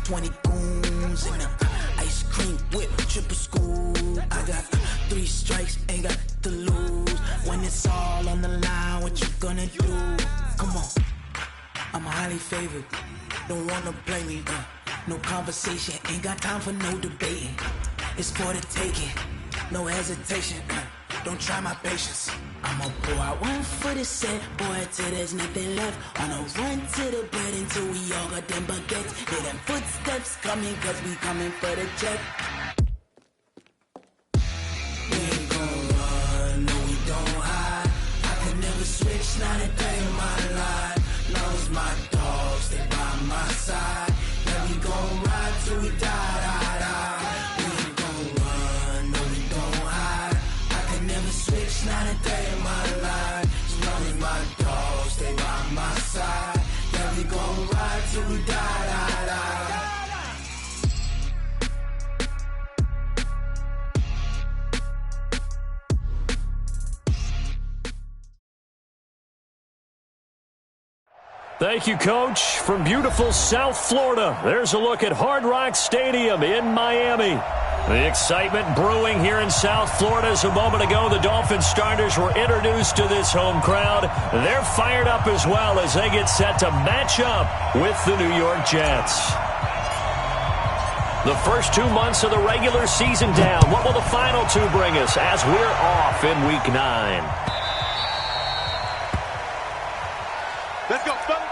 20 goons in the ice cream whip, triple scoop. I got 3 strikes, ain't got to lose. When it's all on the line, what you gonna do? Come on, I'm highly favored. Don't wanna play me, no conversation, ain't got time for no debating. It's for the taking, no hesitation. Don't try my patience. I'ma pour out one for the set, boy, till there's nothing left. On a run to the bread until we all got them baguettes. Hear them footsteps coming, cause we coming for the check. We ain't gon' run, no we don't hide. I can never switch, not a day in my life. Long as my dogs stay by my side. Yeah, we gon' ride till we die, die, die. We ain't gon' run, no we don't hide. I can never switch, not a day in my life. As long as my dogs stay by my side. Yeah, we gon' ride till we die, die, die. Thank you, Coach. From beautiful South Florida, there's a look at Hard Rock Stadium in Miami. The excitement brewing here in South Florida as a moment ago the Dolphins starters were introduced to this home crowd. They're fired up as well as they get set to match up with the New York Jets. The first 2 months of the regular season down. What will the final 2 bring us as we're off in Week 9? Let's go, fellas.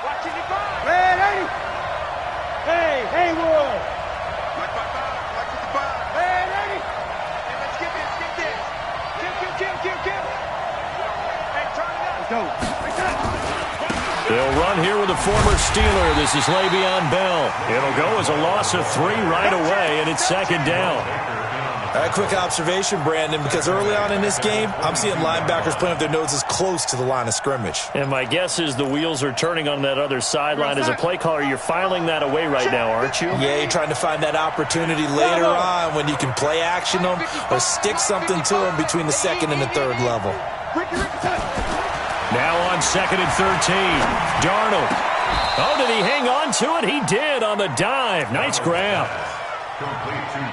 Watching the ball. Ready? Hey, Haywood. Watch the ball. Ready? Hey, let's get this. Kill. Hey, turn it up. Let's go. They'll run here with a former Steeler. This is Le'Veon Bell. It'll go as a loss of 3 right away, and it's second down. A quick observation, Brandon, because early on in this game, I'm seeing linebackers playing with their noses close to the line of scrimmage. And my guess is the wheels are turning on that other sideline. As a play caller, you're filing that away right now, aren't you? Yeah, you're trying to find that opportunity later on when you can play action them or stick something to them between the second and the third level. Now on 2nd and 13, Darnold. Oh, did he hang on to it? He did on the dive. Nice grab.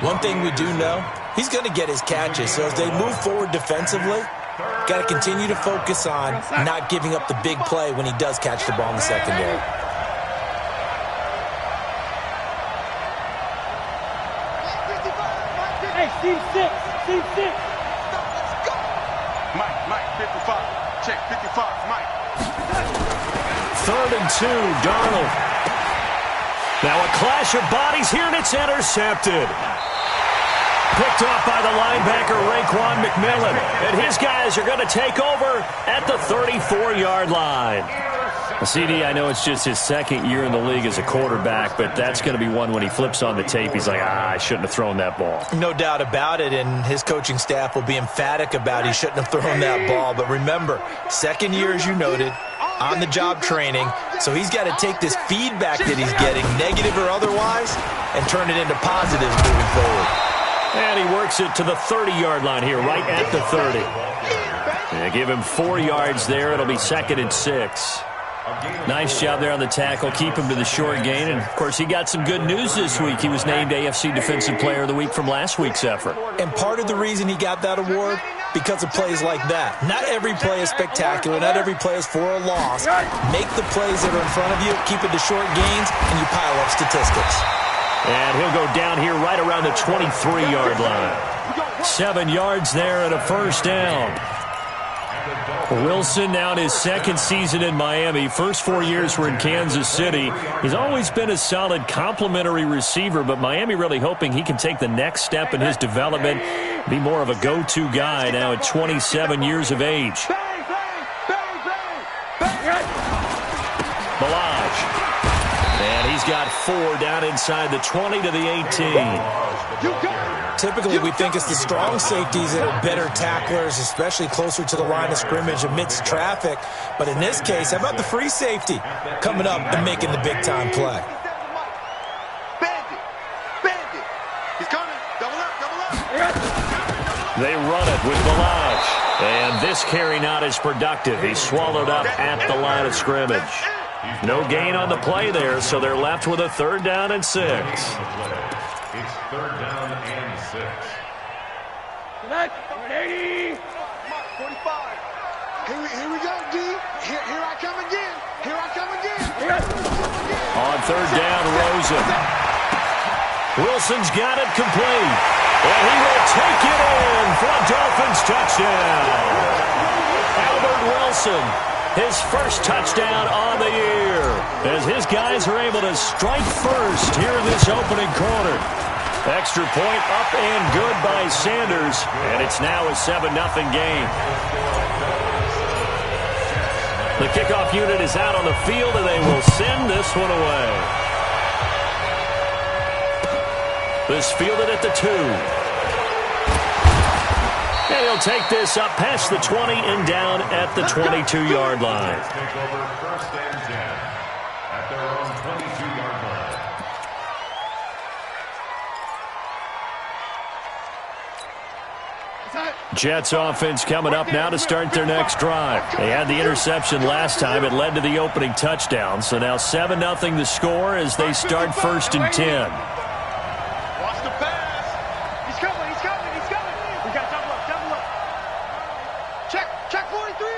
One thing we do know, he's going to get his catches. So as they move forward defensively, got to continue to focus on not giving up the big play when he does catch the ball in the secondary. Hey, Steve 6. Mike, 55. Check, 55, Mike. 3rd and 2, Darnold. Now a clash of bodies here, and it's intercepted. Picked off by the linebacker, Raekwon McMillan. And his guys are going to take over at the 34-yard line. CD, I know it's just his 2nd year in the league as a quarterback, but that's going to be one when he flips on the tape. He's like, I shouldn't have thrown that ball. No doubt about it, and his coaching staff will be emphatic about he shouldn't have thrown that ball. But remember, 2nd year, as you noted, on-the-job training, so he's got to take this feedback that he's getting, negative or otherwise, and turn it into positives moving forward. And he works it to the 30-yard line here, right at the 30. They give him 4 yards there. It'll be 2nd and 6. Nice job there on the tackle. Keep him to the short gain. And, of course, he got some good news this week. He was named AFC Defensive Player of the Week from last week's effort. And part of the reason he got that award, because of plays like that. Not every play is spectacular. Not every play is for a loss. Make the plays that are in front of you, keep it to short gains, and you pile up statistics. And he'll go down here right around the 23-yard line. 7 yards there and a first down. Wilson now in his 2nd season in Miami. First 4 years were in Kansas City. He's always been a solid complementary receiver, but Miami really hoping he can take the next step in his development, be more of a go-to guy now at 27 years of age. Balaj. And he's got 4 down inside the 20 to the 18. Typically, we think it's the strong safeties that are better tacklers, especially closer to the line of scrimmage amidst traffic. But in this case, how about the free safety coming up and making the big-time play? He's coming. Double up. They run it with Balaj. And this carry not as productive. He's swallowed up at the line of scrimmage. No gain on the play there, so they're left with a 3rd down and 6. It's 3rd down and 6. Tonight, 80. 45. Here we go, D. Here I come again. On 3rd down, Rosen. Wilson's got it complete. And he will take it in for a Dolphins touchdown. Albert Wilson, his first touchdown on the year, as his guys are able to strike first here in this opening quarter. Extra point up and good by Sanders, and it's now a 7-0 game. The kickoff unit is out on the field, and they will send this one away. This fielded at the 2. And he'll take this up past the 20 and down at the 22-yard line. Take over 1st and 10 at their own 22-yard line. Jets offense coming up now to start their next drive. They had the interception last time. It led to the opening touchdown. So now 7-0 the score as they start 1st and 10. Watch the pass. He's coming. We got double up. Check 43.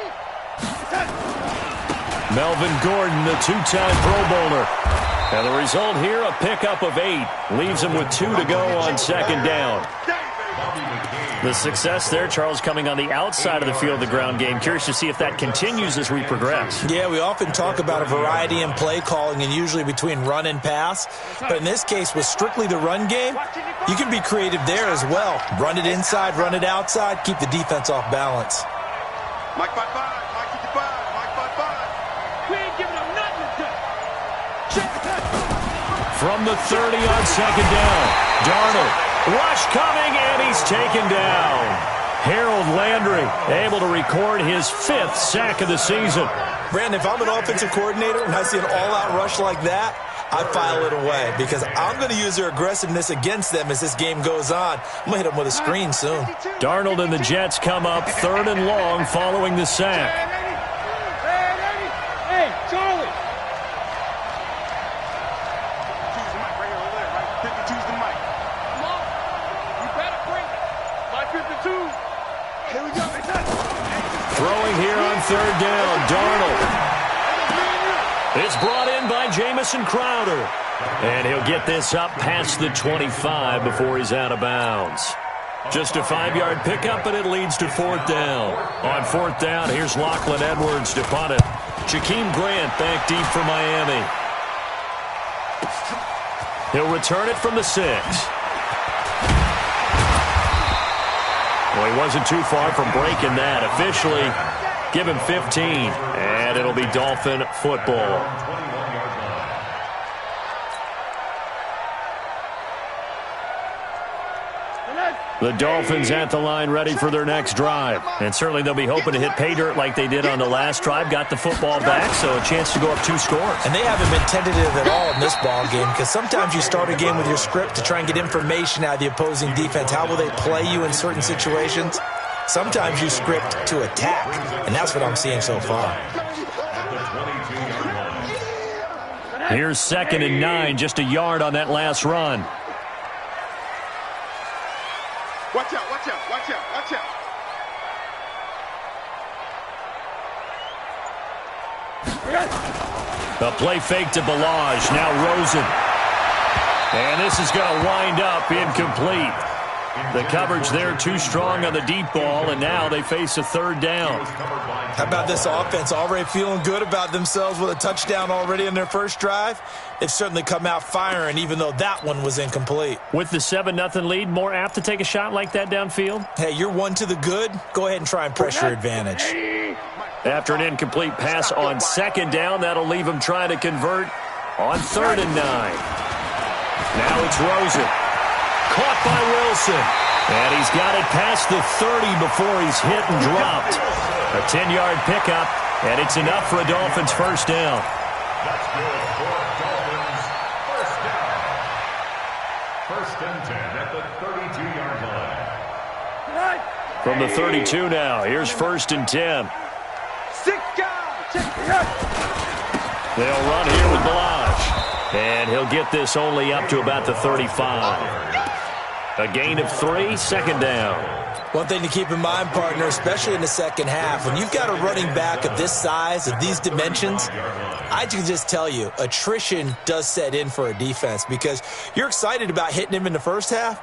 Melvin Gordon, the 2-time Pro Bowler. And the result here, a pickup of 8. Leaves him with 2 to go on 2nd down. The success there, Charles, coming on the outside of the field of the ground game. Curious to see if that continues as we progress. Yeah, we often talk about a variety in play calling and usually between run and pass. But in this case, with strictly the run game, you can be creative there as well. Run it inside, run it outside, keep the defense off balance. Mike 5-5. We ain't giving them nothing to do. From the 30 on 2nd down, Darnold. Rush coming, and he's taken down. Harold Landry able to record his 5th sack of the season. Brandon, if I'm an offensive coordinator and I see an all-out rush like that, I file it away because I'm going to use their aggressiveness against them as this game goes on. I'm going to hit them with a screen soon. Darnold and the Jets come up 3rd and long following the sack. Hey, Charlie. Choose the mic right here, over there, right? 52's the mic. Come on. You better bring it. My 52. Here we go. Throwing here on 3rd down, Darnold. It's brought in by Jamison Crowder. And he'll get this up past the 25 before he's out of bounds. Just a 5-yard pickup, and it leads to 4th down. On 4th down, here's Lachlan Edwards to punt it. Jakeem Grant back deep for Miami. He'll return it from the 6. Well, he wasn't too far from breaking that. Officially, give him 15, and it'll be Dolphin football. The Dolphins at the line ready for their next drive. And certainly they'll be hoping to hit pay dirt like they did on the last drive. Got the football back, so a chance to go up 2 scores. And they haven't been tentative at all in this ball game because sometimes you start a game with your script to try and get information out of the opposing defense. How will they play you in certain situations? Sometimes you script to attack, and that's what I'm seeing so far. Here's 2nd and 9, just a yard on that last run. Watch out. The play fake to Balaj, now Rosen. And this is going to wind up incomplete. The coverage there too strong on the deep ball, and now they face a 3rd down. How about this offense already feeling good about themselves with a touchdown already in their first drive? They've certainly come out firing, even though that one was incomplete. With the 7-0 lead, more apt to take a shot like that downfield? Hey, you're 1 to the good. Go ahead and try and press your advantage. After an incomplete pass on 2nd down, that'll leave him trying to convert On 3rd and 9. Now it's Rosen. Caught by Wilson. And he's got it past the 30 before he's hit and dropped. A 10-yard pickup, and it's enough for a Dolphins first down. That's good for Dolphins. First down. 1st and 10 at the 32-yard line. From the 32 now, here's 1st and 10. 6 guys. They'll run here with Blanche. And he'll get this only up to about the 35. A gain of 3, 2nd down. One thing to keep in mind, partner, especially in the second half, when you've got a running back of this size, of these dimensions, I can just tell you, attrition does set in for a defense because you're excited about hitting him in the first half,